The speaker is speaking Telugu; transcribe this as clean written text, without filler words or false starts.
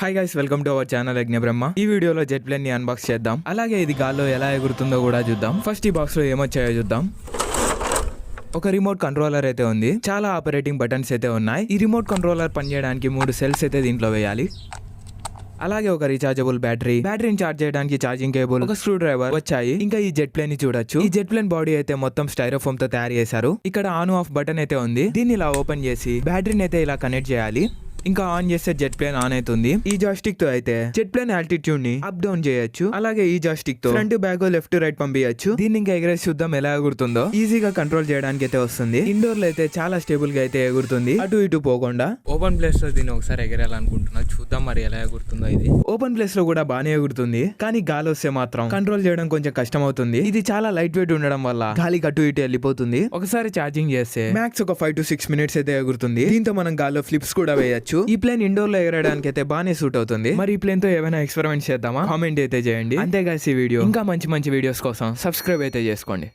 Hi guys, welcome to our channel యజ్ఞ బ్రహ్మ. ఈ వీడియోలో జెట్ ప్లేన్ ని అన్బాక్స్ చేద్దాం. అలాగే ఇది గాల్లో ఎలా ఎగురుతుందో కూడా చూద్దాం. ఫస్ట్ ఈ బాక్స్ లో ఏమొచ్చాయో చూద్దాం. ఒక రిమోట్ కంట్రోలర్ అయితే ఉంది. చాలా ఆపరేటింగ్ బటన్స్ అయితే ఉన్నాయి. ఈ రిమోట్ కంట్రోలర్ పనిచేయడానికి 3 సెల్స్ అయితే దీంట్లో వేయాలి. అలాగే ఒక రీఛార్జబుల్ బ్యాటరీని చార్జ్ చేయడానికి ఛార్జింగ్ కేబుల్, ఒక స్క్రూ డ్రైవర్ వచ్చాయి. ఇంకా ఈ జెట్ ప్లేన్ ని చూడొచ్చు. ఈ జెట్ ప్లేన్ బాడీ అయితే మొత్తం స్టైరోఫోమ్ తో తయారు చేశారు. ఇక్కడ ఆన్ ఆఫ్ బటన్ అయితే ఉంది. దీన్ని ఇలా ఓపెన్ చేసి బ్యాటరీని అయితే ఇలా కనెక్ట్ చేయాలి. ఇంకా ఆన్ చేస్తే జెట్ ప్లేన్ ఆన్ అవుతుంది. ఈ జాస్టిక్ తో అయితే జెట్ ప్లేన్ ఆల్టిట్యూడ్ ని అప్ డౌన్ చేయొచ్చు. అలాగే ఈ జాస్టిక్ తో ఫ్రంట్ బ్యాక్ లెఫ్ట్ రైట్ పంపించచ్చు. దీన్ని ఇంకా ఎగరేసి చూద్దాం ఎలా ఎగురుతుందో. ఈజీగా కంట్రోల్ చేయడానికి అయితే వస్తుంది. ఇండోర్ లో అయితే చాలా స్టేబుల్ గా అయితే ఎగురుతుంది, అటు ఇటు పోకుండా. ఓపెన్ ప్లేస్ లో దీన్ని ఒకసారి ఎగరాలనుకుంటున్నా, చూద్దాం మరి ఎలా ఎగురుతుందో. ఇది ఓపెన్ ప్లేస్ లో కూడా బాగానే ఎగురుతుంది, కానీ గాలి వస్తే మాత్రం కంట్రోల్ చేయడం కొంచెం కష్టం అవుతుంది. ఇది చాలా లైట్ వెయిట్ ఉండడం వల్ల గాలికి అటు ఇటు వెళ్ళిపోతుంది. ఒకసారి ఛార్జింగ్ చేస్తే మ్యాక్స్ ఒక 5 to 6 minutes అయితే ఎగురుతుంది. దీంతో మనం గాల్లో ఫ్లిప్స్ కూడా వేయచ్చు. ఈ ప్లేన్ ఇండోర్ లో ఎగరడానికి అయితే బాగానే సూట్ అవుతుంది. మరి ఈ ప్లేన్ తో ఏమైనా ఎక్స్పెరిమెంట్ చేద్దామా? కామెంట్ అయితే చేయండి. అంతేగా ఈ వీడియో ఇంకా మంచి వీడియోస్ కోసం సబ్స్క్రైబ్ అయితే చేసుకోండి.